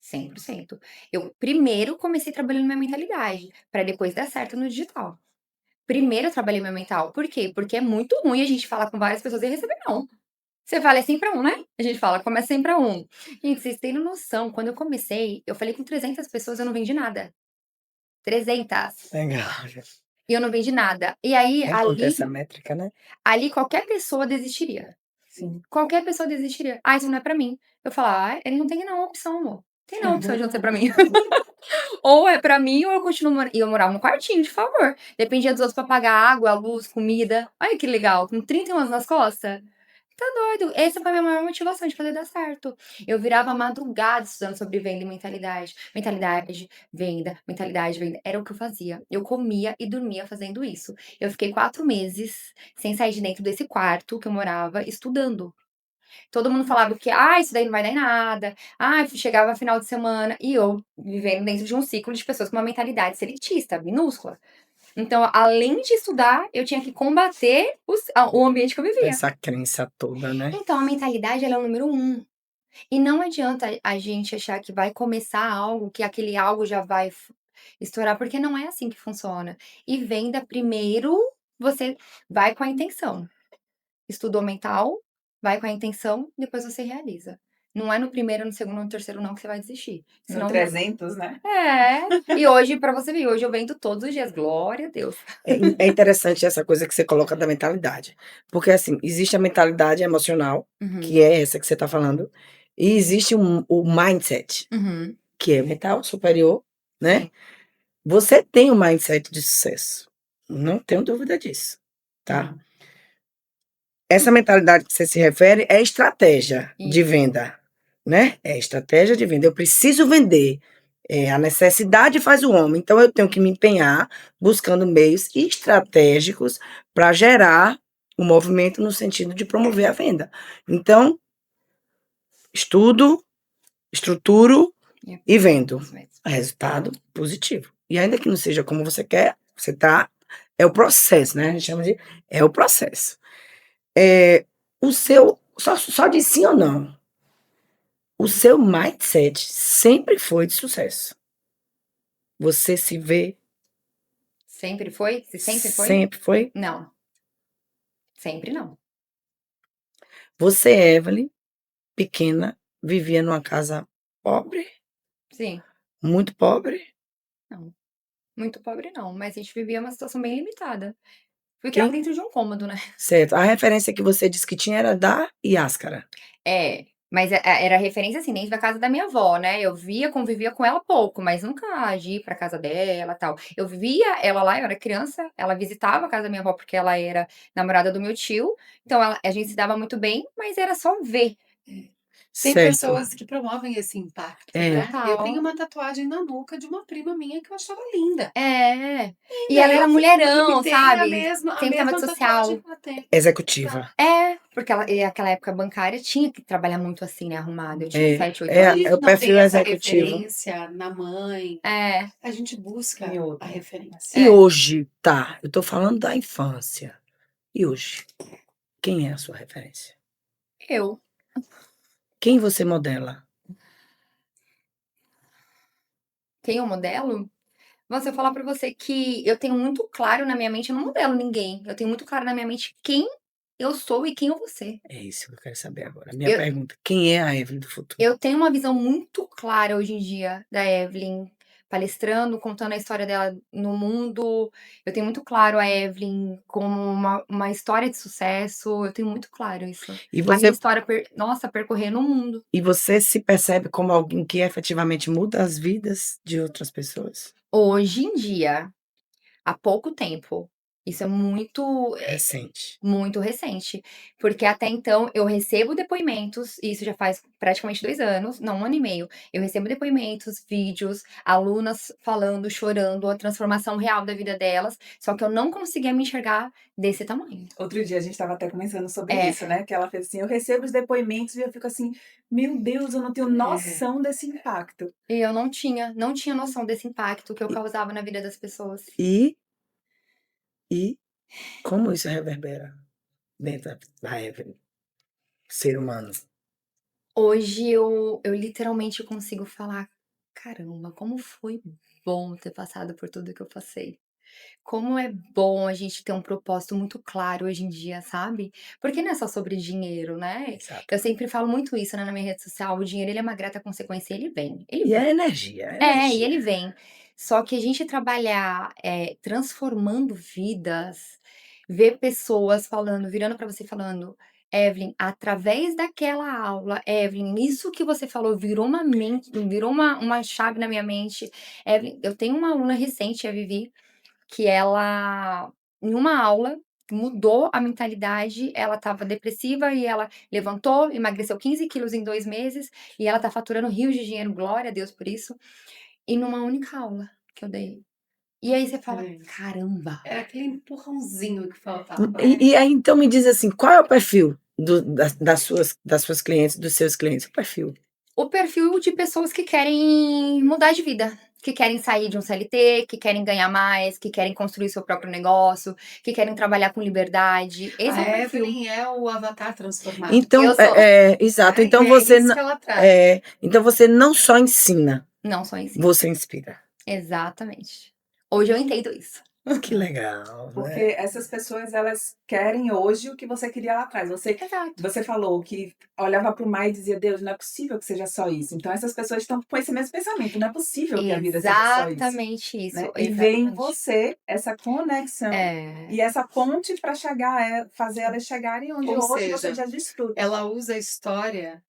100%. Eu primeiro comecei trabalhando minha mentalidade, para depois dar certo no digital. Primeiro eu trabalhei meu mental. Por quê? Porque é muito ruim a gente falar com várias pessoas e receber não. Você fala, é sempre um, né? A gente fala, começa sempre a um. Gente, vocês têm noção, quando eu comecei, eu falei com 300 pessoas, eu não vendi nada. 300. Legal. E eu não vendi nada. E aí, Nem contei essa métrica, né? ali qualquer pessoa desistiria. Sim. Qualquer pessoa desistiria. Ah, isso não é pra mim. Eu falar, ele não tem não opção, amor. Tem não opção de não ser pra mim. Ou é pra mim, ou eu continuo morando. E eu morava no quartinho, de favor. Dependia dos outros pra pagar água, luz, comida. Olha que legal, com 31 anos nas costas. Tá doido. Essa foi a minha maior motivação de fazer dar certo. Eu virava madrugada estudando sobre venda e mentalidade. Mentalidade, venda, mentalidade, venda. Era o que eu fazia. Eu comia e dormia fazendo isso. Eu fiquei 4 meses sem sair de dentro desse quarto que eu morava, estudando. Todo mundo falava que, isso daí não vai dar em nada. Chegava final de semana e eu vivendo dentro de um ciclo de pessoas com uma mentalidade seletista, minúscula. Então, além de estudar, eu tinha que combater o ambiente que eu vivia. Essa crença toda, né? Então, a mentalidade, ela é o número 1. E não adianta a gente achar que vai começar algo, que aquele algo já vai estourar, porque não é assim que funciona. E venda, primeiro, você vai com a intenção. Estudou mental, vai com a intenção, depois você realiza. Não é no primeiro, no segundo, no terceiro não que você vai desistir. No Senão 300, né? E hoje, pra você ver, hoje eu vendo todos os dias, glória a Deus. É interessante essa coisa que você coloca da mentalidade. Porque, assim, existe a mentalidade emocional, Uhum, que é essa que você está falando, e existe o mindset, uhum, que é mental superior, né? sim. Você tem um mindset de sucesso. Não tenho dúvida disso, tá? Uhum. Essa mentalidade que você se refere é estratégia de Isso. venda, né? É estratégia de venda. Eu preciso vender. A necessidade faz o homem. Então, eu tenho que me empenhar buscando meios estratégicos para gerar o movimento no sentido de promover a venda. Então, estudo, estruturo e vendo. Isso mesmo. Resultado positivo. E ainda que não seja como você quer, você tá. É o processo, né? A gente chama de. É o processo. O seu. Só de sim ou não. O seu mindset sempre foi de sucesso. Você se vê. Sempre foi? Se sempre foi? Sempre foi. Não. Sempre não. Você, Evelyn, pequena, vivia numa casa pobre, Sim. muito pobre. Não. Muito pobre não, mas a gente vivia uma situação bem limitada. Fui criada Quem? dentro de um cômodo, né? Certo. A referência que você disse que tinha era da Iáscara. Mas era referência, assim, dentro da casa da minha avó, né, eu via, convivia com ela pouco, mas nunca agi pra casa dela, tal. Eu via ela lá, eu era criança, ela visitava a casa da minha avó, porque ela era namorada do meu tio, então a gente se dava muito bem, mas era só ver. Tem Certo. pessoas que promovem esse impacto, É. né? Eu Total. tenho uma tatuagem na nuca de uma prima minha que eu achava linda. É. E Daí ela era eu mulherão, imitei a sabe, mesma, a sempre mesma trabalho tatuagem social. que ela tem. Executiva. Porque aquela época bancária tinha que trabalhar muito assim, né, arrumada. Eu tinha É. 7, 8 Quando a anos. gente É o não tem perfil essa executivo. referência na mãe, É. a gente busca Em a outra. referência. E hoje, tá, eu tô falando da infância. E hoje? Quem é a sua referência? Eu. Quem você modela? Quem eu modelo? Nossa, eu falar pra você que eu tenho muito claro na minha mente, eu não modelo ninguém. Eu tenho muito claro na minha mente quem eu sou e quem eu vou ser. É isso que eu quero saber agora. Minha Eu pergunta: quem é a Evelyn do futuro? eu tenho uma visão muito clara hoje em dia da Evelyn, palestrando, contando a história dela no mundo. Eu tenho muito claro a Evelyn como uma história de sucesso, eu tenho muito claro isso. E A minha você, história percorrendo o mundo. e você se percebe como alguém que efetivamente muda as vidas de outras pessoas? Hoje em dia, há pouco tempo, isso é Recente. muito recente, porque até então eu recebo depoimentos, e isso já faz praticamente 2 anos, não, 1 ano e meio, eu recebo depoimentos, vídeos, alunas falando, chorando, a transformação real da vida delas, só que eu não conseguia me enxergar desse tamanho. Outro dia a gente estava até conversando sobre É. isso, né? Que ela fez assim: eu recebo os depoimentos e eu fico assim, meu Deus, eu não tenho noção desse impacto. E eu não tinha noção desse impacto que eu causava na vida das pessoas. E como isso reverbera dentro da Evelyn, ser humano? Hoje eu literalmente consigo falar: "Caramba, como foi bom ter passado por tudo que eu passei". Como é bom a gente ter um propósito muito claro hoje em dia, sabe? Porque não é só sobre dinheiro, né? Exato. Eu sempre falo muito isso, né, na minha rede social, o dinheiro ele é uma grata consequência, ele vem, ele E vem. a energia, a E ele energia. vem. Só que a gente trabalhar, transformando vidas, ver pessoas falando, virando pra você e falando: "Evelyn, através daquela aula, Evelyn, isso que você falou virou uma chave na minha mente". Evelyn, eu tenho uma aluna recente, a Vivi, que ela, em uma aula, mudou a mentalidade, ela estava depressiva e ela levantou, emagreceu 15 quilos em 2 meses, e ela tá faturando rios de dinheiro, glória a Deus por isso, e numa única aula que eu dei. E aí você fala: É. "Caramba". Era aquele empurrãozinho que faltava. E aí, então, me diz assim, qual é o perfil das suas clientes, dos seus clientes? O perfil. O perfil de pessoas que querem mudar de vida, que querem sair de um CLT, que querem ganhar mais, que querem construir seu próprio negócio, que querem trabalhar com liberdade. Esse é o A perfil. Evelyn é o avatar transformado. Então, Eu sou. exato. Né? Então E é você, isso que ela traz. então você não só ensina, Não só ensino. você inspira. Exatamente. Hoje eu entendo isso. Que legal, Porque né? essas pessoas, elas querem hoje o que você queria lá atrás. Exato. Você falou que olhava para o mar e dizia: "Deus, não é possível que seja só isso". Então essas pessoas estão com esse mesmo pensamento, não é possível que a vida seja só isso, Exatamente isso, né. E vê em exatamente. você essa conexão É, e essa ponte para fazer elas chegarem onde Ou hoje você seja, já desfruta. ela usa a história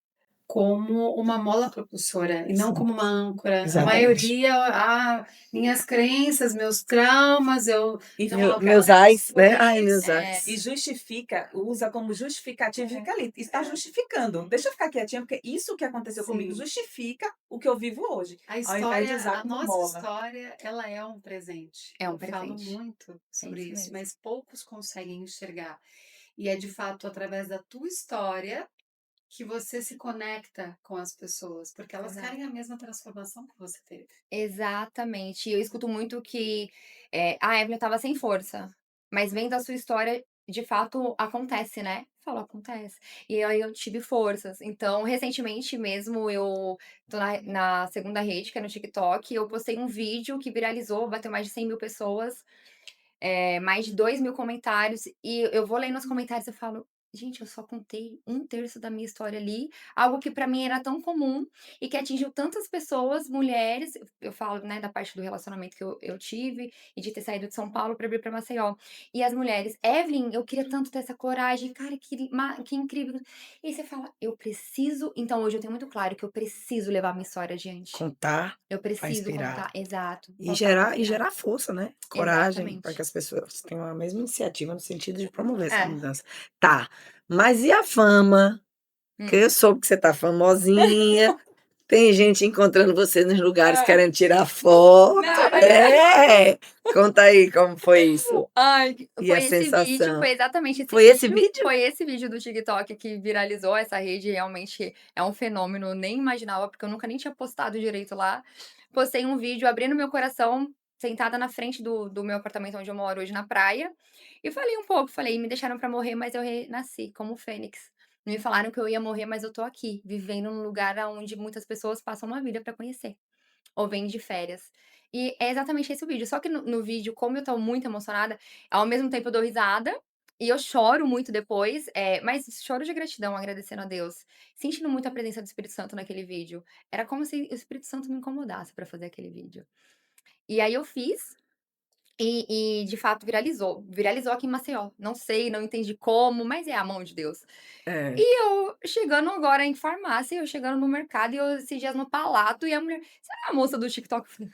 como uma mola propulsora e não Sim, como uma âncora. A exatamente. maioria, minhas crenças, meus traumas, eu E não Meu- quero meus falar mais ais, né? sobre Ai, meus isso. é, e ais. justifica, usa como justificativo e É, fica ali, está justificando. Deixa eu ficar quietinha, porque isso que aconteceu comigo sim. justifica o que eu vivo hoje, A ao invés de história, usar a como nossa mola. história, ela é um presente. é um Eu falo presente. muito É sobre isso isso, mesmo. mas poucos conseguem enxergar. E é de fato através da tua história que você se conecta com as pessoas, porque elas Exato. querem a mesma transformação que você teve. Exatamente. Eu escuto muito que, a Evelyn estava sem força, mas vendo a sua história, de fato acontece, né. Eu falo: "Acontece". E aí eu tive forças. Então, recentemente mesmo, eu tô na segunda rede, que é no TikTok, eu postei um vídeo que viralizou, bateu mais de 100.000 pessoas. Mais de 2.000 comentários, e eu vou lendo os comentários e eu falo: "Gente, eu só contei 1/3 da minha história ali", algo que pra mim era tão comum e que atingiu tantas pessoas, mulheres, eu falo, né, da parte do relacionamento que eu tive e de ter saído de São Paulo pra vir pra Maceió. E as mulheres: "Evelyn, eu queria tanto ter essa coragem, cara, que incrível". E aí você fala: "Eu preciso", então hoje eu tenho muito claro que eu preciso levar minha história adiante. Contar Eu para preciso inspirar. contar, exato, E contar pra gerar, e inspirar. gerar força, né? Coragem, para que Exatamente. as pessoas tenham a mesma iniciativa no sentido de promover essa É. mudança. Tá, mas e a fama? Que Hum. eu soube que você tá famosinha, tem gente encontrando você nos lugares É. querendo tirar foto. Não, mas É! Conta aí como foi isso ai, e a foi esse vídeo, sensação. foi exatamente esse Foi esse vídeo, vídeo? foi esse vídeo do TikTok que viralizou, essa rede realmente é um fenômeno, eu nem imaginava, porque eu nunca nem tinha postado direito lá. Postei um vídeo abrindo meu coração, sentada na frente do meu apartamento onde eu moro hoje na praia, e falei um pouco, falei: "Me deixaram pra morrer, mas eu renasci como fênix. Me falaram que eu ia morrer, mas eu tô aqui, vivendo num lugar aonde muitas pessoas passam uma vida pra conhecer". Ou vem de férias. E é exatamente esse o vídeo, só que no vídeo, como eu tô muito emocionada, ao mesmo tempo eu dou risada, e eu choro muito depois, mas choro de gratidão, agradecendo a Deus, sentindo muito a presença do Espírito Santo naquele vídeo. Era como se o Espírito Santo me incomodasse pra fazer aquele vídeo. E aí eu fiz, e de fato viralizou. Viralizou aqui em Maceió. Não sei, não entendi como, mas é a mão de Deus. É. E eu chegando agora em farmácia, eu chegando no mercado, e eu esses dias no Palato, e a mulher: "Você não é a moça do TikTok?" Eu falei: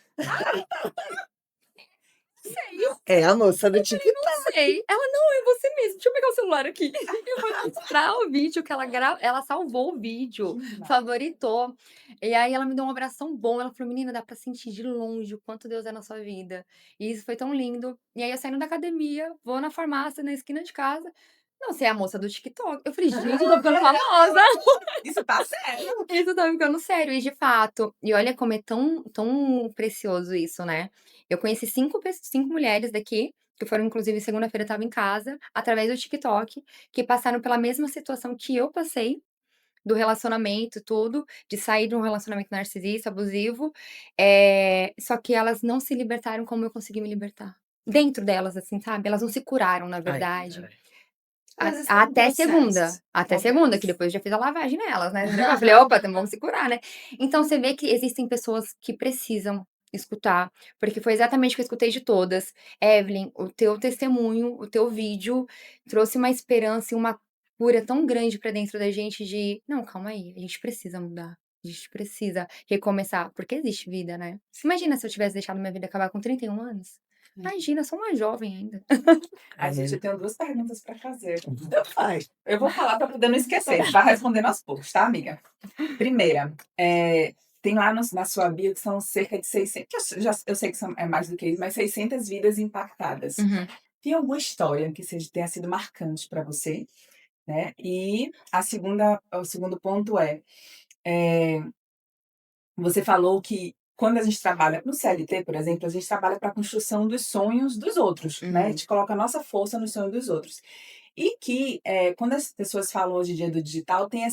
"Sei, eu É a moça do não TikTok. sei". Ela: "Não, é você mesmo, deixa eu pegar o celular aqui". Eu fui mostrar o vídeo que ela salvou o vídeo, Que demais. favoritou. E aí ela me deu um abraço tão bom, ela falou: "Menina, dá pra sentir de longe o quanto Deus é na sua vida". E isso foi tão lindo. E aí eu saindo da academia, vou na farmácia, na esquina de casa: "Não, você é a moça do TikTok". Eu falei: "Gente, eu tô ficando famosa". Isso tá sério. Isso tá ficando sério, e de fato, e olha como é tão precioso isso, né. Eu conheci 5 mulheres daqui, que foram inclusive segunda-feira eu estava em casa, através do TikTok, que passaram pela mesma situação que eu passei, do relacionamento e tudo, de sair de um relacionamento narcisista, abusivo, só que elas não se libertaram como eu consegui me libertar. Dentro delas, assim, sabe, elas não se curaram, na Ai, verdade. ai. Elas estão em Até segunda, processo, até segunda, que talvez. depois eu já fiz a lavagem nelas, né, eu falei: "Opa, então vamos se curar, né". Então você vê que existem pessoas que precisam escutar, porque foi exatamente o que eu escutei de todas. "Evelyn, o teu testemunho, o teu vídeo trouxe uma esperança e uma cura tão grande pra dentro da gente de: 'Não, calma aí, a gente precisa mudar, a gente precisa recomeçar'", porque existe vida, né. Imagina se eu tivesse deixado minha vida acabar com 31 anos. Imagina, eu sou uma jovem ainda. Ai, gente, eu É. tenho 2 perguntas para fazer. Então faz. Eu vou falar para poder não esquecer, a gente vai respondendo aos poucos, tá, amiga? Primeira, tem lá na sua bio que são cerca de 600, que eu sei que é mais do que isso, mas 600 vidas impactadas. Uhum. Tem alguma história que tenha sido marcante para você, né? E o segundo ponto é, você falou que quando a gente trabalha no CLT, por exemplo, a gente trabalha para a construção dos sonhos dos outros, né? A Uhum. gente coloca a nossa força no sonho dos outros. E que, quando as pessoas falam hoje em dia do digital, tem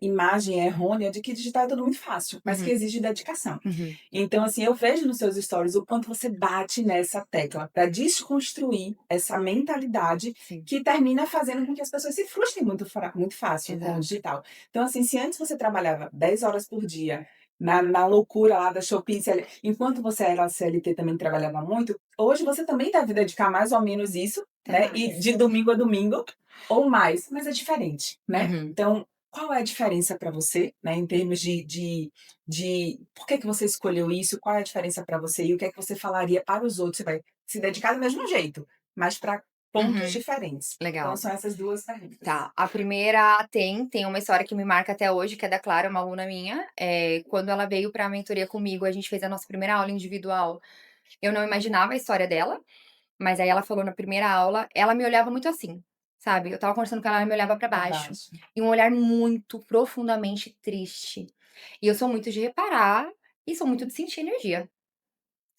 imagem errônea de que digital é tudo muito fácil, mas que Uhum. exige dedicação. Uhum. Então, assim, eu vejo nos seus stories o quanto você bate nessa tecla para desconstruir essa mentalidade Sim. que termina fazendo com que as pessoas se frustrem muito fácil com o Exato. digital. Então, assim, se antes você trabalhava 10 horas por dia na loucura lá da Shopee, enquanto você era CLT também trabalhava muito, hoje você também deve dedicar mais ou menos isso, Até né? E mais. de domingo a domingo ou mais, mas é diferente, né? Uhum. Então, qual é a diferença para você, né, em termos de por que que você escolheu isso? Qual é a diferença para você? E o que é que você falaria para os outros? Você vai se dedicar do mesmo jeito, mas para pontos Uhum. diferentes. Então, Legal. são essas duas perguntas. Tá, a primeira tem uma história que me marca até hoje, que é da Clara, uma aluna minha. Quando ela veio pra mentoria comigo, a gente fez a nossa primeira aula individual. Eu não imaginava a história dela, mas aí ela falou na primeira aula, ela me olhava muito assim, sabe? Eu estava conversando com ela me olhava pra baixo. E um olhar muito profundamente triste. E eu sou muito de reparar e sou muito de sentir energia.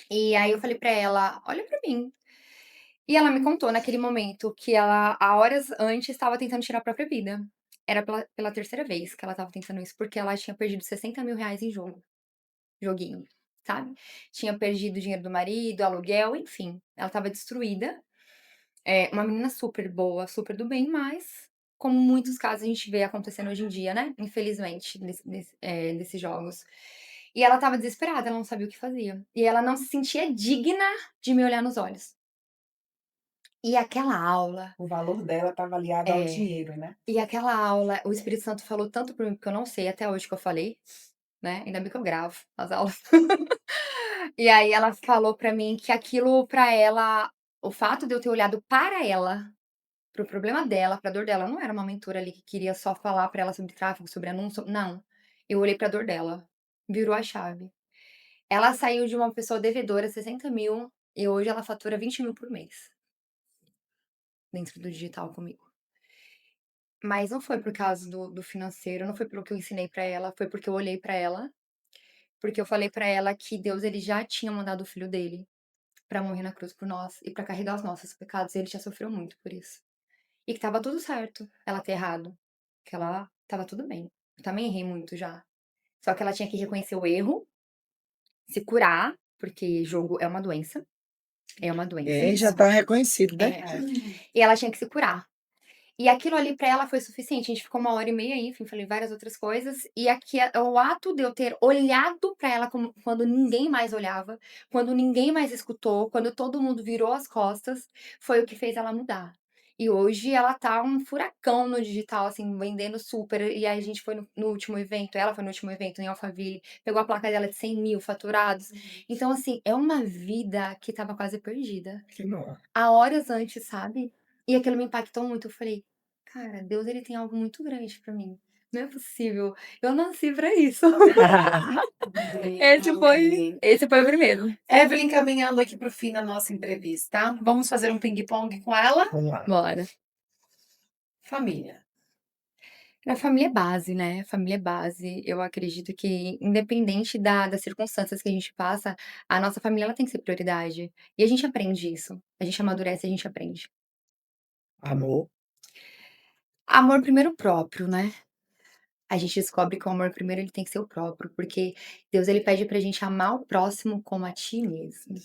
E aí eu falei pra ela: "Olha pra mim". E ela me contou naquele momento que ela, há horas antes, estava tentando tirar a própria vida. Era pela terceira vez que ela estava tentando isso, porque ela tinha perdido R$ 60.000 em joguinho, sabe. Tinha perdido o dinheiro do marido, aluguel, enfim, ela estava destruída. Uma menina super boa, super do bem, mas como muitos casos a gente vê acontecendo hoje em dia, né, infelizmente, desses jogos. E ela estava desesperada, ela não sabia o que fazia. E ela não se sentia digna de me olhar nos olhos. E aquela aula O valor dela estava aliado ao é, dinheiro, né? e aquela aula, o Espírito Santo falou tanto pra mim, porque eu não sei até hoje o que eu falei, né, ainda bem que eu gravo as aulas. E aí ela falou pra mim que aquilo pra ela, o fato de eu ter olhado para ela, para o problema dela, pra dor dela, não era uma mentora ali que queria só falar pra ela sobre tráfego, sobre anúncio, não. Eu olhei pra dor dela, virou a chave. Ela saiu de uma pessoa devedora 60.000 e hoje ela fatura 20.000 por mês, dentro do digital comigo. Mas não foi por causa do financeiro, não foi pelo que eu ensinei pra ela, foi porque eu olhei pra ela, porque eu falei pra ela que Deus, ele já tinha mandado o filho dele pra morrer na cruz por nós e pra carregar os nossos pecados, e ele já sofreu muito por isso. E que estava tudo certo ela ter errado, que ela estava tudo bem. Eu também errei muito já. Só que ela tinha que reconhecer o erro, se curar, porque jogo é uma doença, é uma doença. Já tá reconhecido, né? É. E ela tinha que se curar. E aquilo ali pra ela foi suficiente, a gente ficou 1h30 aí, enfim, falei várias outras coisas, e aqui o ato de eu ter olhado pra ela como quando ninguém mais olhava, quando ninguém mais escutou, quando todo mundo virou as costas, foi o que fez ela mudar. E hoje ela tá um furacão no digital, assim, vendendo super, e aí a gente foi no último evento, ela foi no último evento em Alphaville, pegou a placa dela de 100.000 faturados. Então, assim, é uma vida que estava quase perdida, Que bom. há horas antes, sabe. E aquilo me impactou muito, eu falei: "Cara, Deus, ele tem algo muito grande pra mim. Não é possível, eu nasci pra isso". Esse foi o primeiro. Evelyn, caminhando aqui para o fim da nossa entrevista, vamos fazer um ping-pong com ela? Vamos lá. Bora. Família. A família é base, né, família é base. Eu acredito que independente das circunstâncias que a gente passa, a nossa família ela tem que ser prioridade. E a gente aprende isso, a gente amadurece, a gente aprende. Amor. Amor primeiro próprio, né. A gente descobre que o amor primeiro ele tem que ser o próprio, porque Deus ele pede pra gente amar o próximo como a ti mesmo.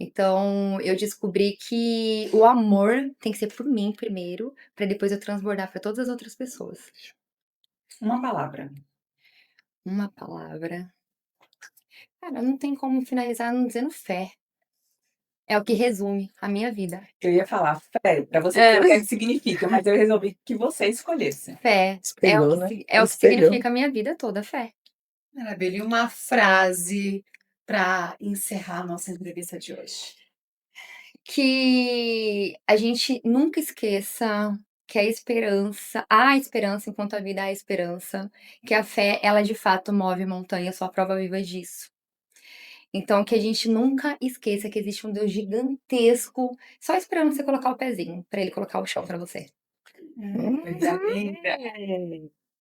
Então, eu descobri que o amor tem que ser por mim primeiro, pra depois eu transbordar pra todas as outras pessoas. Uma palavra. Uma palavra. Cara, não tem como finalizar não dizendo fé. É o que resume a minha vida. Eu ia falar fé, para você dizer o que é que significa, mas eu resolvi que você escolhesse. Fé é o Espelhou, que né? si é o que Espelhou. significa a minha vida toda, fé. Maravilha. E uma frase para encerrar a nossa entrevista de hoje. Que a gente nunca esqueça que há esperança enquanto a vida há esperança, que a fé, ela de fato move montanhas, sou a prova viva disso. Então que a gente nunca esqueça que existe um Deus gigantesco, só esperando você colocar o pezinho, pra ele colocar o chão pra você. Coisa linda.